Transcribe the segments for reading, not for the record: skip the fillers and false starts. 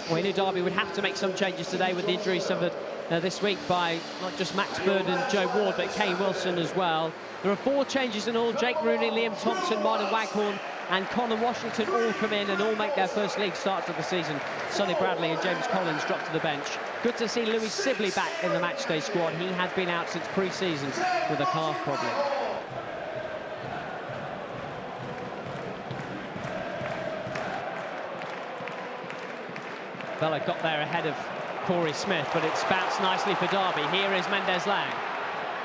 Well, you knew Derby would have to make some changes today with the injuries suffered this week by not just Max Bird and Joe Ward, but Kane Wilson as well. There are 4 changes in all. Jake Rooney, Liam Thompson, Martin Waghorn and Conor Washington all come in and all make their first league starts of the season. Sonny Bradley and James Collins drop to the bench. Good to see Louis Sibley back in the matchday squad. He had been out since pre-season with a calf problem. Bella got there ahead of Corey Smith, but it's bounced nicely for Derby. Here is Mendez-Laing.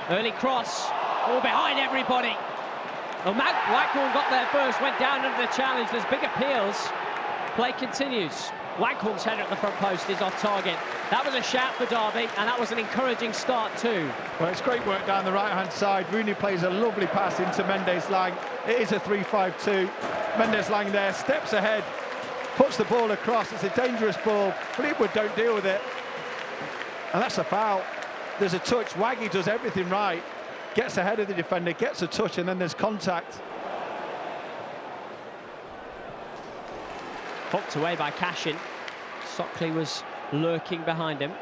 Early cross, all behind everybody. Well, Waghorn got there first, went down under the challenge. There's big appeals. Play continues. Waghorn's header at the front post is off target. That was a shout for Derby, and that was an encouraging start too. Well, it's great work down the right-hand side. Rooney plays a lovely pass into Mendez-Laing. It is a 3-5-2. Mendez-Laing there, steps ahead, puts the ball across. It's a dangerous ball. Fleetwood don't deal with it. And that's a foul. There's a touch. Waggy does everything right. Gets ahead of the defender, gets a touch, and then there's contact. Hooked away by Cashin. Sockley was lurking behind him.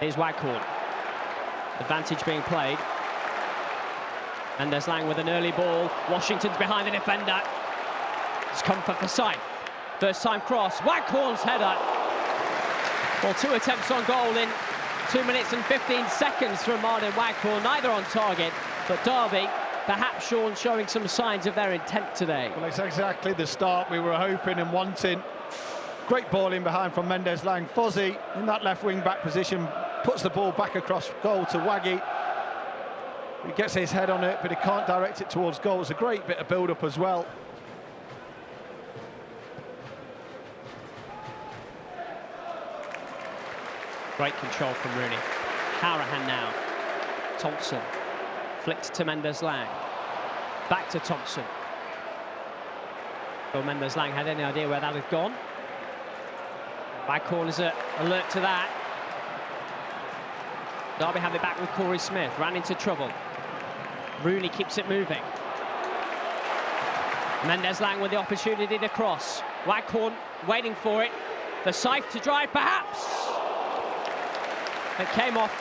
Here's Waghorn. Advantage being played. Mendez-Laing with an early ball. Washington's behind the defender. It's come for Forsyth. First time cross. Waghorn's header. Well, 2 attempts on goal in 2 minutes and 15 seconds from Martin Waghorn, neither on target, but Derby, perhaps, Sean, showing some signs of their intent today. Well, it's exactly the start we were hoping and wanting. Great ball in behind from Mendez-Laing. Fozzie, in that left wing-back position, puts the ball back across goal to Waggy. He gets his head on it, but he can't direct it towards goal. It's a great bit of build-up as well. Great control from Rooney. Hourahan now. Thompson. Flicked to Mendez-Laing. Back to Thompson. Well, Mendez-Laing had any idea where that had gone. Waghorn is alert to that. Derby have it back with Corey Smith. Ran into trouble. Rooney keeps it moving. Mendez-Laing with the opportunity to cross. Waghorn waiting for it. Forsyth to drive, perhaps. It came off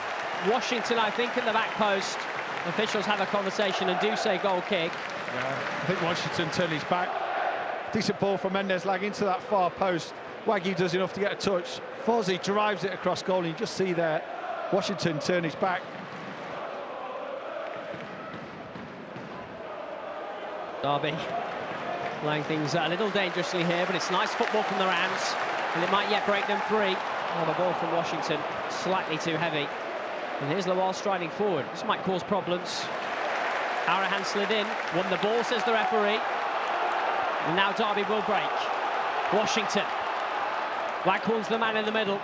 Washington, I think, in the back post. Officials have a conversation and do say goal kick. Yeah, I think Washington turned his back. Decent ball from Mendez-Laing into that far post. Waggy does enough to get a touch. Fozzie drives it across goal, and you just see there Washington turn his back. Derby playing things a little dangerously here, but it's nice football from the Rams, and it might yet break them free. Oh, the ball from Washington, slightly too heavy. And here's Lawal striding forward. This might cause problems. Hourahan slid in, won the ball, says the referee. And now Derby will break. Washington. Waghorn's the man in the middle.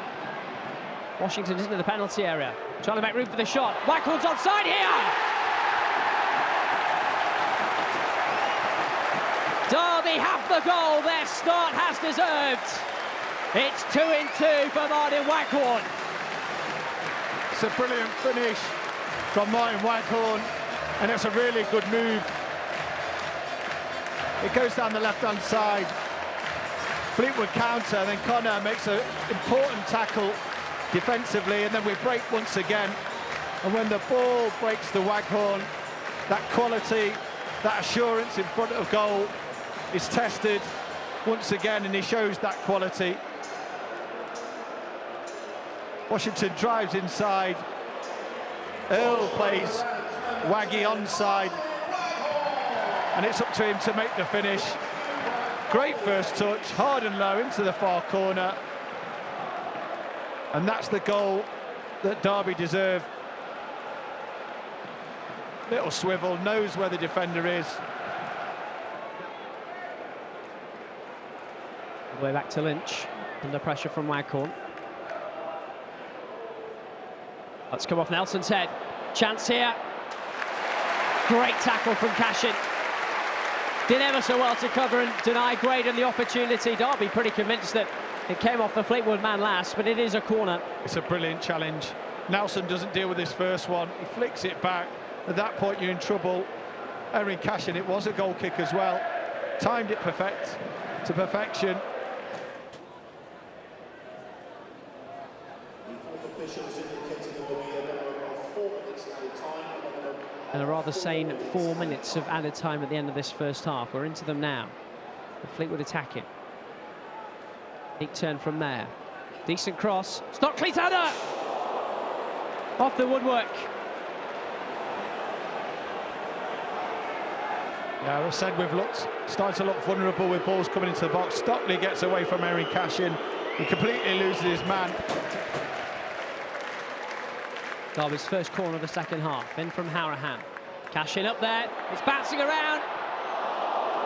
Washington is into the penalty area. Trying to make room for the shot. Waghorn's onside here! Derby have the goal their start has deserved. It's 2-2 for Martin Waghorn. It's a brilliant finish from Martin Waghorn, and it's a really good move. It goes down the left-hand side. Fleetwood counter, and then Conor makes an important tackle defensively, and then we break once again. And when the ball breaks to Waghorn, that quality, that assurance in front of goal is tested once again, and he shows that quality. Washington drives inside. Earl plays Waggy onside, and it's up to him to make the finish. Great first touch, hard and low into the far corner, and that's the goal that Derby deserve. Little swivel, knows where the defender is. All the way back to Lynch, under pressure from Waghorn. Let's come off Nelson's head. Chance here. Great tackle from Cashin. Did ever so well to cover and deny Graydon the opportunity. Derby pretty convinced that it came off the Fleetwood man last, but it is a corner. It's a brilliant challenge. Nelson doesn't deal with his first one. He flicks it back. At that point, you're in trouble. Erin Cashin, it was a goal kick as well. Timed it to perfection. And a rather sane 4 minutes of added time at the end of this first half. We're into them now. The Fleetwood attacking. Neat turn from there. Decent cross. Stockley's header! Off the woodwork. Yeah, as I said, we've started to look vulnerable with balls coming into the box. Stockley gets away from Erin Cashin. He completely loses his man. Derby's first corner of the second half. In from Harahan. Cashin up there. It's bouncing around.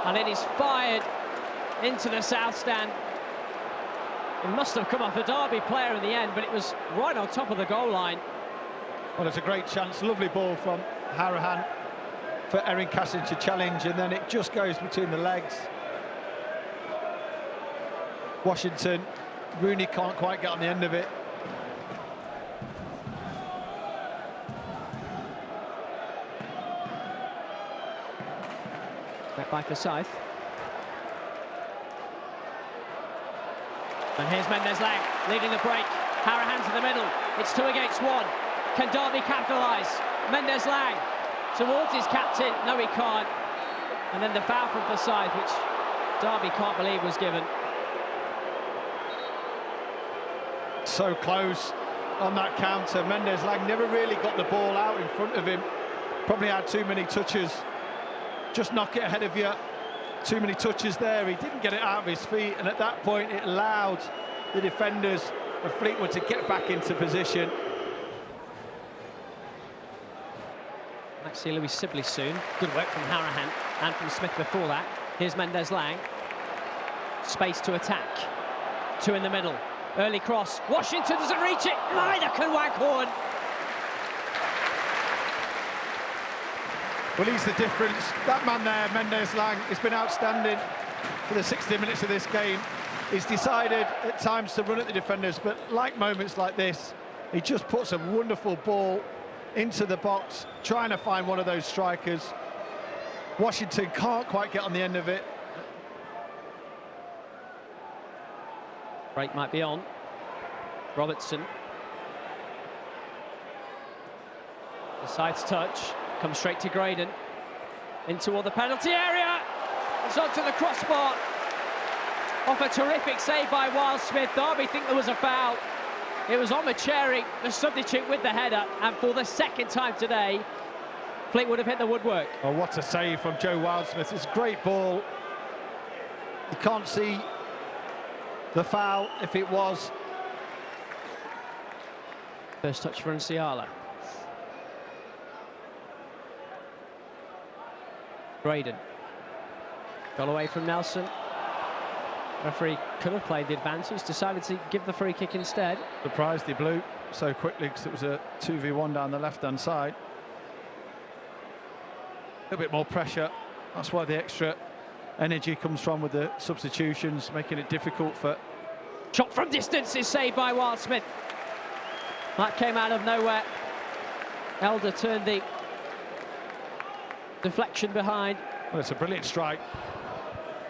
And it is fired into the south stand. It must have come off a Derby player in the end, but it was right on top of the goal line. Well, it's a great chance. Lovely ball from Harahan for Erin Cashin to challenge, and then it just goes between the legs. Washington, Rooney can't quite get on the end of it. Back by Forsyth. And here's Mendez-Laing leading the break. Harahan to the middle. It's 2 against 1. Can Derby capitalise? Mendez-Laing towards his captain. No, he can't. And then the foul from Forsyth, which Derby can't believe was given. So close on that counter. Mendez-Laing never really got the ball out in front of him. Probably had too many touches. Just knock it ahead of you. Too many touches there. He didn't get it out of his feet, and at that point it allowed the defenders of Fleetwood to get back into position. Might see Louis Sibley soon. Good work from Harahan and from Smith before that. Here's Mendez-Laing. Space to attack. 2 in the middle. Early cross. Washington doesn't reach it. Neither can Waghorn. Well, he's the difference. That man there, Mendez-Laing, has been outstanding for the 60 minutes of this game. He's decided at times to run at the defenders, but like moments like this, he just puts a wonderful ball into the box, trying to find one of those strikers. Washington can't quite get on the end of it. Break might be on. Robertson. Decides touch. Comes straight to Graydon. In toward the penalty area. It's onto the crossbar. Off a terrific save by Wildsmith. Derby think there was a foul. It was Omacheri, the substitute, with the header. And for the second time today, Fleetwood have hit the woodwork. Oh, what a save from Joe Wildsmith. It's a great ball. You can't see the foul if it was. First touch for Nsiala. Graydon. Got away from Nelson. Referee could have played the advantage, decided to give the free kick instead. Surprised he blew so quickly because it was a 2v1 down the left-hand side. A little bit more pressure. That's why the extra energy comes from with the substitutions, making it difficult for... Shot from distance is saved by Wildsmith. That came out of nowhere. Elder turned the deflection behind. Well, it's a brilliant strike.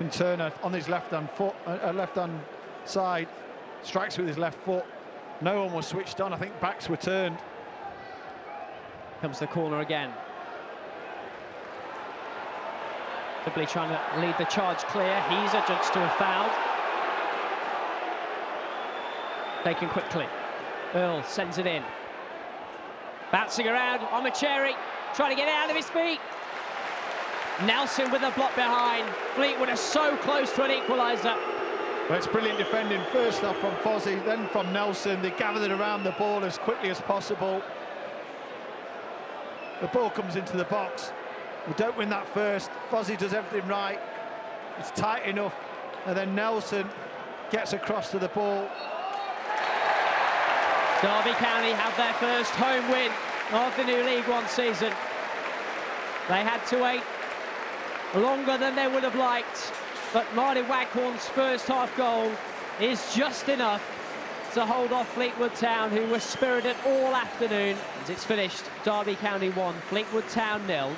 And Turner on his left-hand foot, left-hand side, strikes with his left foot. No one was switched on. I think backs were turned. Comes the corner again. Sibley trying to lead the charge clear. He's adjudged to have fouled. Taken quickly. Earl sends it in. Bouncing around. Omacheri trying to get it out of his feet. Nelson with a block behind. Fleetwood are so close to an equaliser. Well, it's brilliant defending, first off from Fozzie, then from Nelson. They gathered around the ball as quickly as possible. The ball comes into the box. We don't win that first. Fozzie does everything right. It's tight enough. And then Nelson gets across to the ball. Derby County have their first home win of the new League One season. They had to wait longer than they would have liked, but Martin Waghorn's first half goal is just enough to hold off Fleetwood Town, who were spirited all afternoon. As it's finished, Derby County 1, Fleetwood Town 0.